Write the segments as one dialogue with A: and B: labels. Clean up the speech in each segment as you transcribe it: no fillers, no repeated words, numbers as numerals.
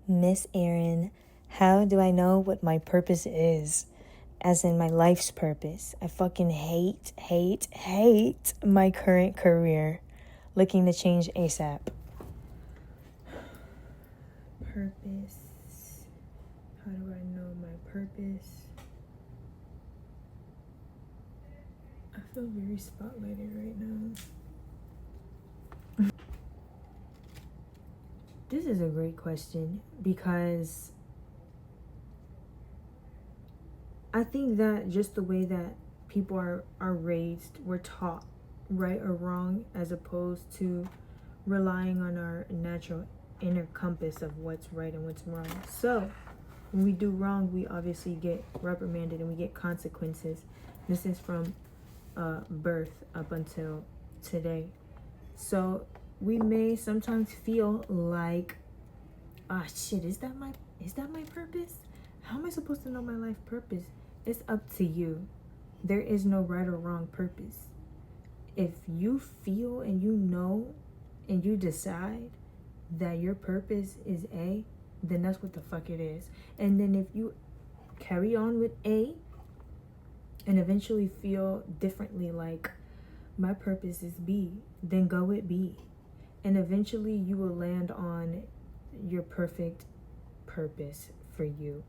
A: Miss Erin, how do I know what my purpose is? As in my life's purpose. I fucking hate my current career. Looking to change ASAP. Purpose. How do I know my purpose? I feel very spotlighted right now. This is a great question because I think that just the way that people are raised, we're taught right or wrong as opposed to relying on our natural inner compass of what's right and what's wrong. So when we do wrong, we obviously get reprimanded and we get consequences. This is from birth up until today. So we may sometimes feel like, shit, is that my purpose? How am I supposed to know my life purpose? It's up to you. There is no right or wrong purpose. If you feel and you know and you decide that your purpose is A, then that's what the fuck it is. And then if you carry on with A and eventually feel differently, like my purpose is B, then go with B. And eventually you will land on your perfect purpose for you.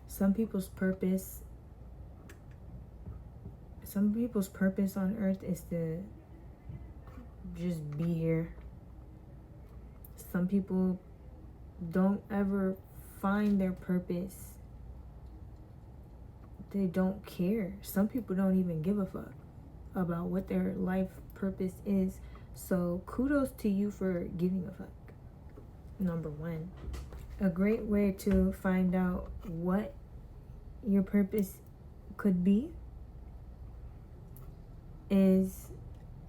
A: Some people's purpose on earth is to just be here. Some people don't ever find their purpose. They don't care. Some people don't even give a fuck about what their life purpose is. So kudos to you for giving a fuck. Number one. A great way to find out what your purpose could be is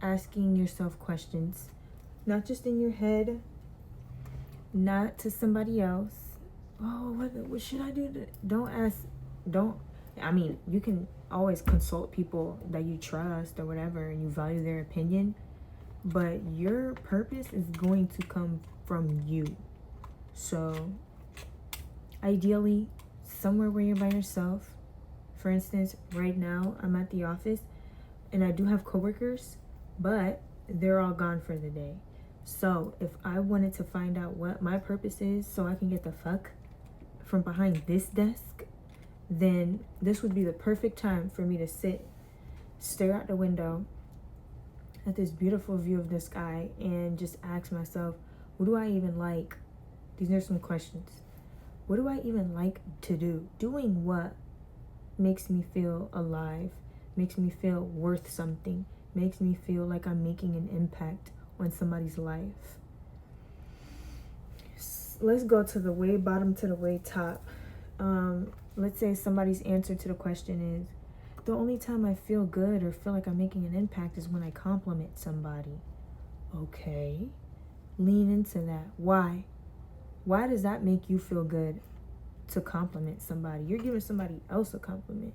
A: asking yourself questions. Not just in your head, not to somebody else. Oh, what should I do? You can always consult people that you trust or whatever and you value their opinion, but your purpose is going to come from you. So ideally, somewhere where you're by yourself. For instance, right now I'm at the office and I do have coworkers, but they're all gone for the day. So if I wanted to find out what my purpose is so I can get the fuck from behind this desk, then this would be the perfect time for me to stare out the window at this beautiful view of the sky and just ask myself, what do I even like? These are some questions. What do I even like to do? Doing what makes me feel alive, makes me feel worth something, makes me feel like I'm making an impact on somebody's life. Let's go to the way bottom to the way top. Let's say somebody's answer to the question is, the only time I feel good or feel like I'm making an impact is when I compliment somebody. Okay, lean into that. Why? Why does that make you feel good to compliment somebody? You're giving somebody else a compliment.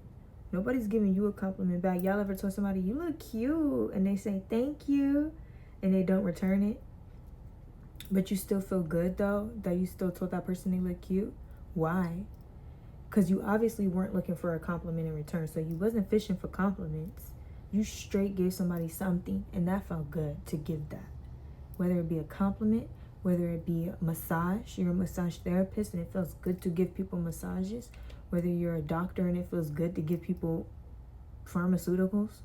A: Nobody's giving you a compliment back. Y'all ever told somebody, you look cute, and they say thank you, and they don't return it? But you still feel good, though, that you still told that person they look cute? Why? Because you obviously weren't looking for a compliment in return, so you wasn't fishing for compliments. You straight gave somebody something, and that felt good to give that. Whether it be a compliment, whether it be a massage, you're a massage therapist and it feels good to give people massages. Whether you're a doctor and it feels good to give people pharmaceuticals.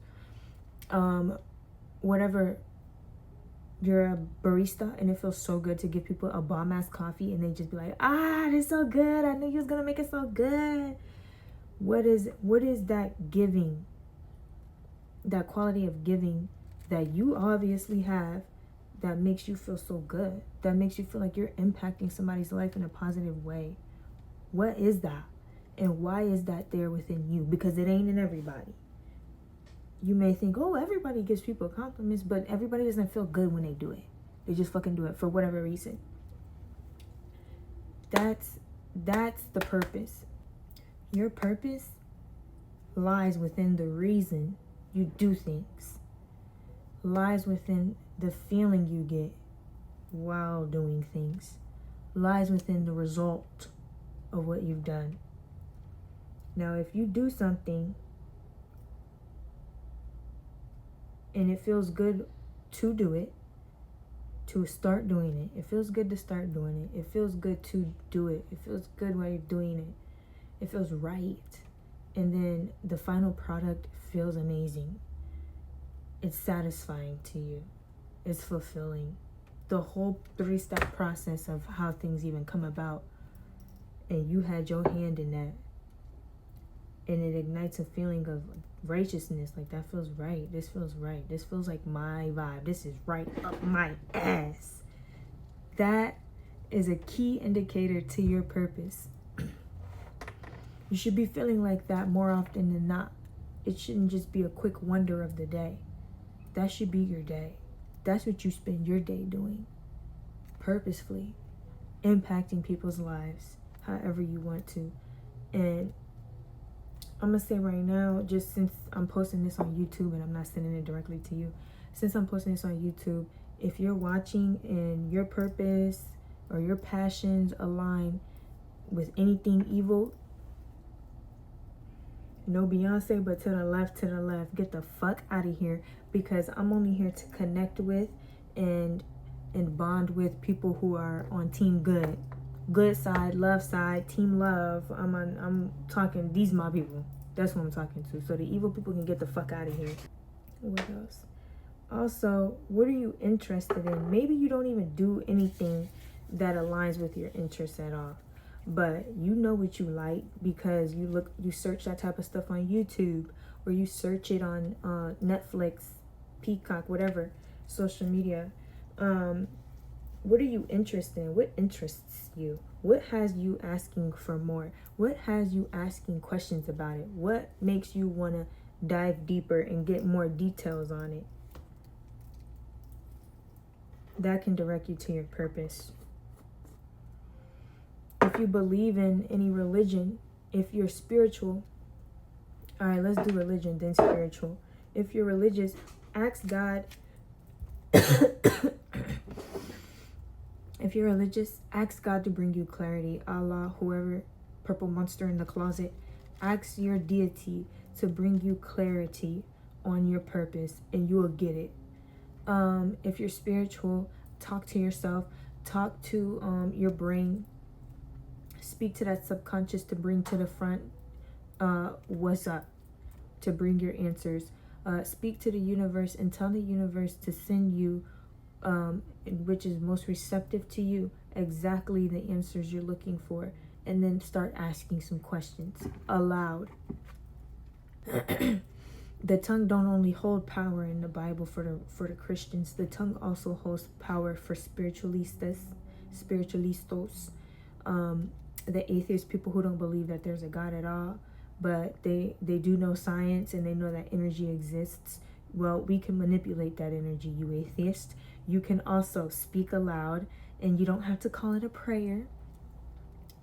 A: Whatever, you're a barista and it feels so good to give people a bomb-ass coffee and they just be like, this is so good. I knew you was going to make it so good. What is that giving, that quality of giving that you obviously have, that makes you feel so good, that makes you feel like you're impacting somebody's life in a positive way? What is that? And why is that there within you? Because it ain't in everybody. You may think, everybody gives people compliments, but everybody doesn't feel good when they do it. They just fucking do it for whatever reason. That's the purpose. Your purpose lies within the reason you do things. Lies within the feeling you get while doing things. lies within the result of what you've done. Now, if you do something and it feels good to do it, to start doing it, it feels good to start doing it, it feels good to do it, it feels good while you're doing it, it feels right, and then the final product feels amazing, it's satisfying to you, it's fulfilling. The whole 3-step process of how things even come about, and you had your hand in that, and it ignites a feeling of righteousness, like that feels right, this feels right, this feels like my vibe, this is right up my ass. That is a key indicator to your purpose. You should be feeling like that more often than not. It shouldn't just be a quick wonder of the day. That should be your day. That's what you spend your day doing, purposefully impacting people's lives however you want to. And I'm gonna say right now, just since I'm posting this on YouTube and I'm not sending it directly to you, since I'm posting this on YouTube, if you're watching and your purpose or your passions align with anything evil, no Beyonce, but to the left, get the fuck out of here, because I'm only here to connect with and bond with people who are on team good side, love side, team love. I'm talking, these my people. That's what I'm talking to. So the evil people can get the fuck out of here. What else? Also, what are you interested in? Maybe you don't even do anything that aligns with your interests at all, but you know what you like because you search that type of stuff on YouTube, or you search it on Netflix, Peacock, whatever, social media. What are you interested in? What interests you? What has you asking for more? What has you asking questions about it? What makes you want to dive deeper and get more details on it? That can direct you to your purpose. If you believe in any religion, if you're spiritual, all right, let's do religion, then spiritual. If you're religious, ask God. If you're religious, ask God to bring you clarity. Allah, whoever, purple monster in the closet, ask your deity to bring you clarity on your purpose, and you will get it. If you're spiritual, talk to yourself, talk to your brain, speak to that subconscious to bring to the front what's up, to bring your answers. Speak to the universe and tell the universe to send you which is most receptive to you, exactly the answers you're looking for, and then start asking some questions aloud. The tongue don't only hold power in the Bible for the Christians. The tongue also holds power for spiritualistas, the atheist, people who don't believe that there's a God at all, but they do know science and they know that energy exists. Well, we can manipulate that energy, you atheist. You can also speak aloud, and you don't have to call it a prayer.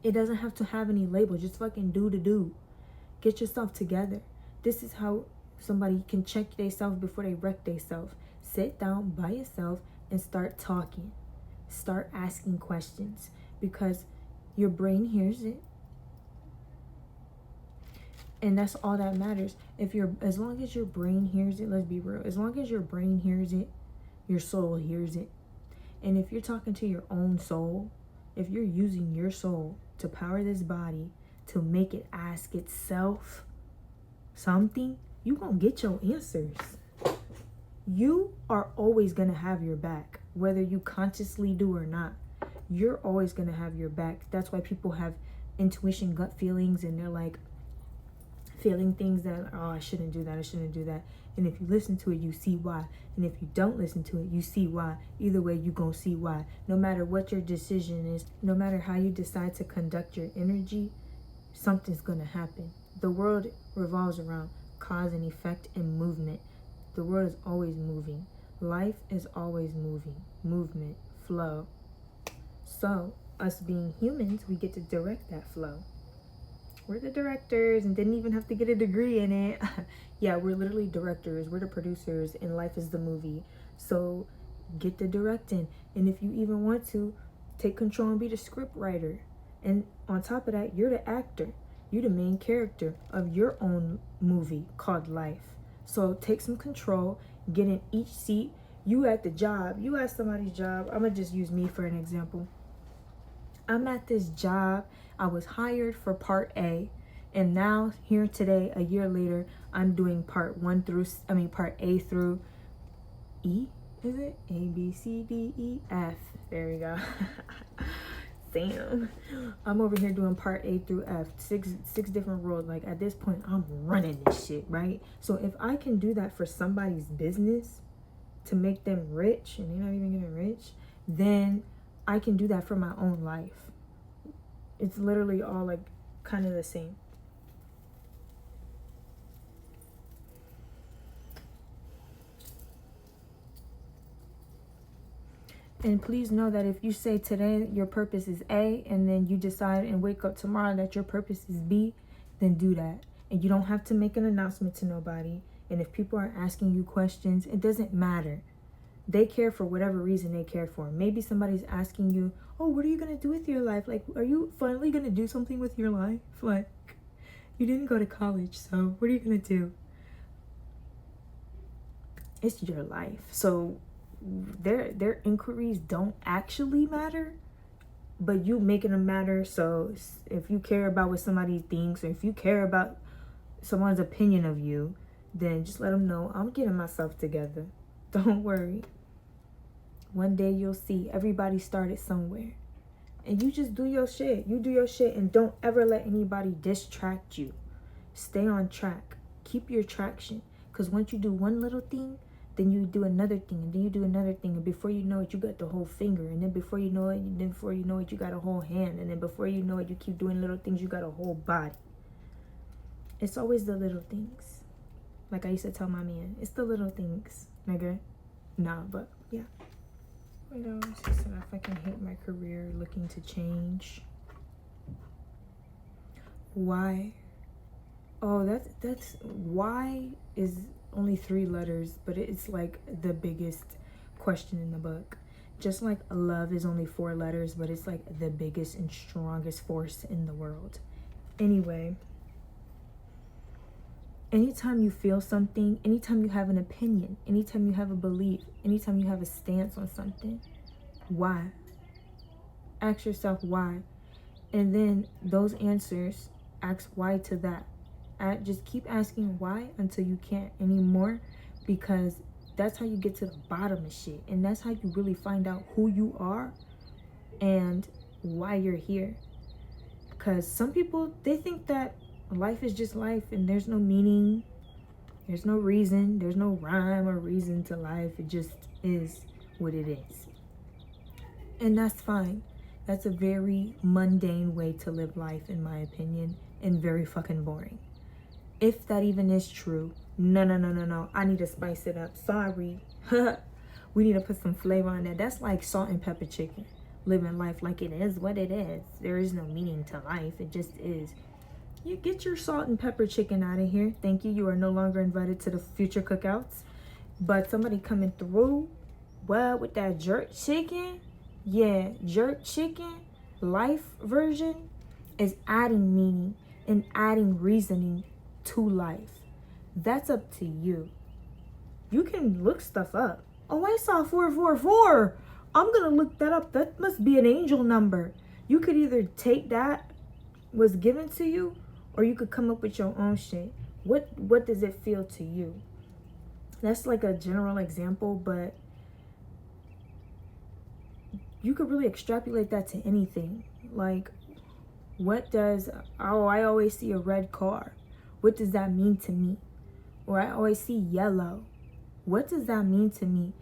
A: It doesn't have to have any label. Just fucking do. Get yourself together. This is how somebody can check themselves before they wreck themselves. Sit down by yourself and start talking. Start asking questions, because your brain hears it. And that's all that matters. As long as your brain hears it, let's be real. As long as your brain hears it, your soul hears it. And if you're talking to your own soul, if you're using your soul to power this body, to make it ask itself something, you gonna get your answers. You are always gonna have your back, whether you consciously do or not. You're always gonna have your back. That's why people have intuition, gut feelings, and they're like feeling things that, oh, I shouldn't do that. And if you listen to it, you see why. And if you don't listen to it, you see why. Either way, you gonna see why. No matter what your decision is, no matter how you decide to conduct your energy, something's gonna happen. The world revolves around cause and effect and movement. The world is always moving. Life is always moving. Movement, flow. So, us being humans, we get to direct that flow. We're the directors and didn't even have to get a degree in it. Yeah, we're literally directors. We're the producers, and life is the movie. So get the directing. And if you even want to, Take control and be the script writer. And on top of that, you're the actor. You're the main character of your own movie called life. So take some control, get in each seat. You at the job, you at somebody's job. I'm gonna just use me for an example. I'm at this job. I was hired for part A, and now here today, a year later, I'm doing part A through E. Is it A, B, C, D, E, F? There we go. Damn. I'm over here doing part A through F, six different roles. Like, at this point, I'm running this shit, right? So if I can do that for somebody's business to make them rich, and they're not even getting rich, then I can do that for my own life. It's literally all like kind of the same. And please know that if you say today your purpose is A, and then you decide and wake up tomorrow that your purpose is B, then do that. And you don't have to make an announcement to nobody. And if people are asking you questions, it doesn't matter. They care for whatever reason they care for. Maybe somebody's asking you, oh, what are you going to do with your life? Like, are you finally going to do something with your life? Like, you didn't go to college, so what are you going to do? It's your life. So their inquiries don't actually matter, but you making them matter. So if you care about what somebody thinks, or if you care about someone's opinion of you, then just let them know I'm getting myself together. Don't worry. One day you'll see. Everybody started somewhere. And you just do your shit. You do your shit, and don't ever let anybody distract you. Stay on track. Keep your traction. Because once you do one little thing, then you do another thing, and then you do another thing, and before you know it, you got the whole finger, and then before you know it, you got a whole hand, and then before you know it, you keep doing little things, you got a whole body. It's always the little things. Like I used to tell my man, it's the little things, nigga. Nah, but yeah. What else? He said if I can hate my career, looking to change. Why? Oh, that's why is only 3 letters, but it's like the biggest question in the book. Just like love is only 4 letters, but it's like the biggest and strongest force in the world. Anyway, anytime you feel something, anytime you have an opinion, anytime you have a belief, anytime you have a stance on something, why? Ask yourself why. And then those answers, ask why to that. Just keep asking why until you can't anymore, because that's how you get to the bottom of shit. And that's how you really find out who you are and why you're here. Because some people, they think that life is just life and there's no meaning, there's no reason, there's no rhyme or reason to life. It just is what it is. And that's fine. That's a very mundane way to live life, in my opinion, and very fucking boring. If that even is true. No. I need to spice it up. Sorry. We need to put some flavor on that. That's like salt and pepper chicken. Living life like it is what it is. There is no meaning to life. It just is. You get your salt and pepper chicken out of here. Thank you. You are no longer invited to the future cookouts. But somebody coming through, well, with that jerk chicken. Yeah, jerk chicken. Life version is adding meaning and adding reasoning to life. That's up to you. You can look stuff up. Oh, I saw 444. I'm gonna look that up. That must be an angel number. You could either take that was given to you, or you could come up with your own shit. What does it feel to you? That's like a general example, but you could really extrapolate that to anything. Like, I always see a red car. What does that mean to me? Or I always see yellow. What does that mean to me?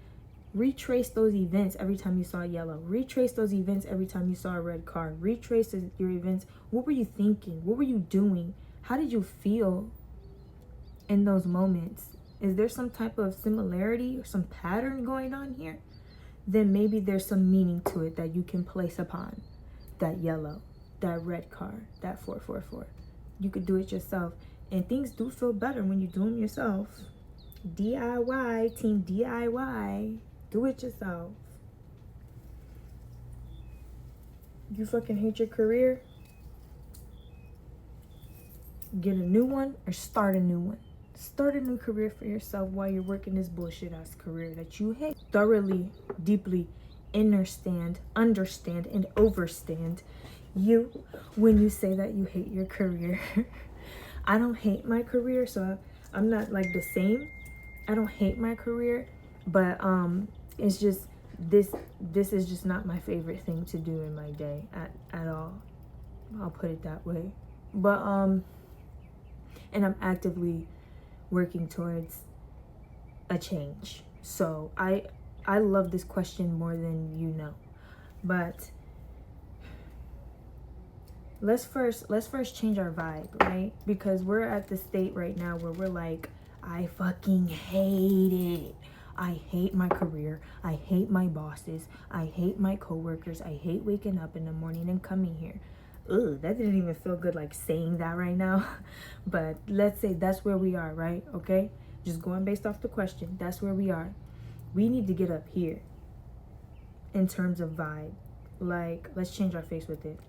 A: Retrace those events every time you saw yellow. Retrace those events every time you saw a red car. Retrace your events. What were you thinking? What were you doing? How did you feel in those moments? Is there some type of similarity or some pattern going on here? Then maybe there's some meaning to it that you can place upon that yellow, that red car, that 444. You could do it yourself. And things do feel better when you do them yourself. DIY, team DIY. Do it yourself. You fucking hate your career? Get a new one or start a new one. Start a new career for yourself while you're working this bullshit ass career that you hate. Thoroughly, deeply understand, and overstand you when you say that you hate your career. I don't hate my career, so I'm not like the same. I don't hate my career, but it's just this is just not my favorite thing to do in my day at all. I'll put it that way. But and I'm actively working towards a change. So I love this question more than you know. But let's first change our vibe, right? Because we're at the state right now where we're like, I fucking hate it. I hate my career. I hate my bosses. I hate my coworkers. I hate waking up in the morning and coming here. Ugh, that didn't even feel good, like saying that right now. But let's say that's where we are, right? Okay? Just going based off the question, that's where we are. We need to get up here in terms of vibe. Like, let's change our face with it.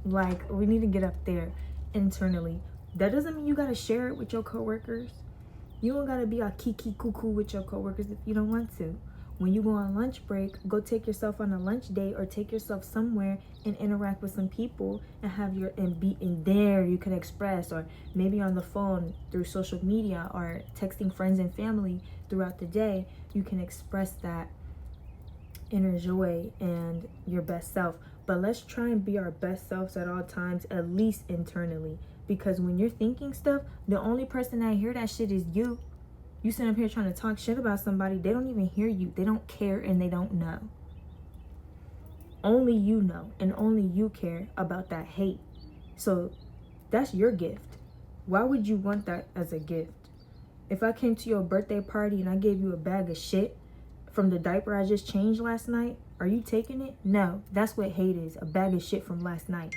A: Like, we need to get up there internally. That doesn't mean you gotta share it with your coworkers. You don't gotta be a kiki cuckoo with your coworkers if you don't want to. When you go on lunch break, go take yourself on a lunch date or take yourself somewhere and interact with some people and be in there you can express, or maybe on the phone through social media or texting friends and family throughout the day, you can express that inner joy and your best self. But let's try and be our best selves at all times, at least internally. Because when you're thinking stuff, the only person that hear that shit is you. You sit up here trying to talk shit about somebody, they don't even hear you. They don't care and they don't know. Only you know and only you care about that hate. So that's your gift. Why would you want that as a gift? If I came to your birthday party and I gave you a bag of shit from the diaper I just changed last night, are you taking it? No, that's what hate is, a bag of shit from last night.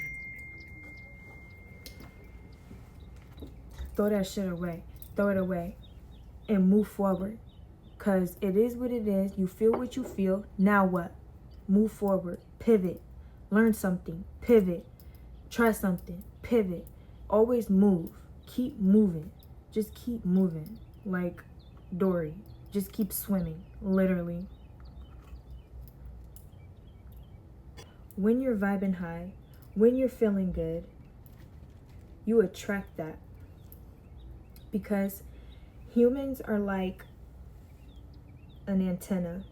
A: Throw that shit away. Throw it away. And move forward. Because it is what it is. You feel what you feel. Now what? Move forward. Pivot. Learn something. Pivot. Try something. Pivot. Always move. Keep moving. Just keep moving. Like Dory. Just keep swimming. Literally. When you're vibing high, when you're feeling good, you attract that. Because humans are like an antenna.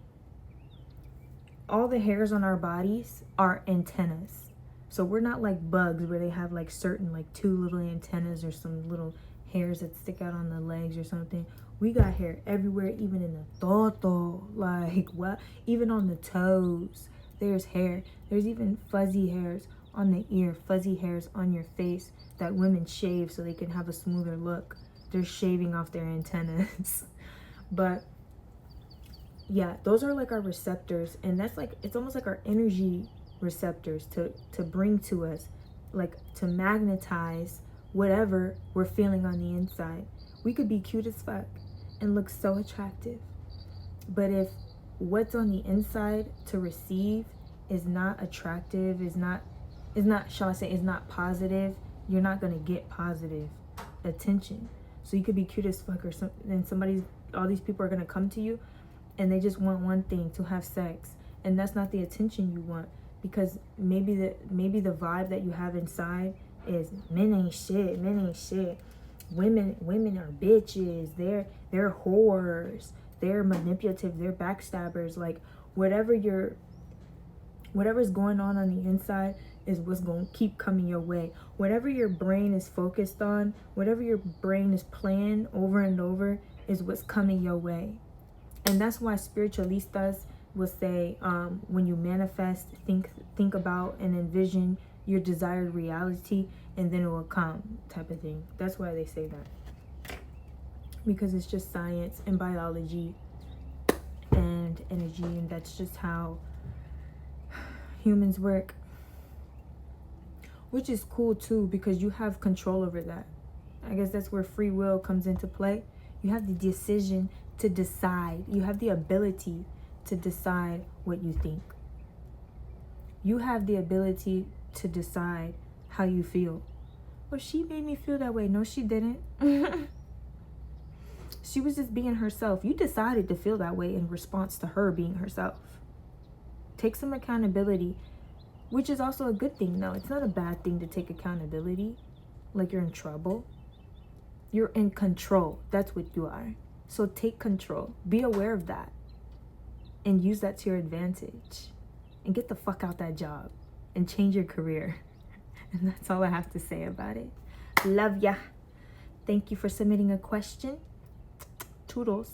A: All the hairs on our bodies are antennas. So we're not like bugs where they have like certain like 2 little antennas or some little hairs that stick out on the legs or something. We got hair everywhere, even in the toto. Like what? Even on the toes, there's hair. There's even fuzzy hairs on the ear, fuzzy hairs on your face that women shave so they can have a smoother look. They're shaving off their antennas. But yeah, those are like our receptors, and that's like, it's almost like our energy receptors to bring to us, like to magnetize whatever we're feeling on the inside. We could be cute as fuck and look so attractive, but if what's on the inside to receive is not attractive, is not shall I say, is not positive, you're not gonna get positive attention. So you could be cute as fuck or something, and all these people are gonna come to you and they just want one thing, to have sex, and that's not the attention you want, because maybe the vibe that you have inside is men ain't shit, women are bitches, they're whores, they're manipulative, they're backstabbers. Like whatever's going on the inside is what's going to keep coming your way. Whatever your brain is focused on, whatever your brain is playing over and over is what's coming your way. And that's why spiritualistas will say, when you manifest, think about and envision your desired reality, and then it will come, type of thing. That's why they say that. Because it's just science and biology and energy, and that's just how humans work. Which is cool too, because you have control over that. I guess that's where free will comes into play. You have the decision to decide. You have the ability to decide what you think. You have the ability to decide how you feel. Well, she made me feel that way. No, she didn't. She was just being herself. You decided to feel that way in response to her being herself. Take some accountability, which is also a good thing. No, it's not a bad thing to take accountability. Like you're in trouble. You're in control. That's what you are. So take control. Be aware of that. And use that to your advantage. And get the fuck out that job. And change your career. And that's all I have to say about it. Love ya. Thank you for submitting a question. Toodles.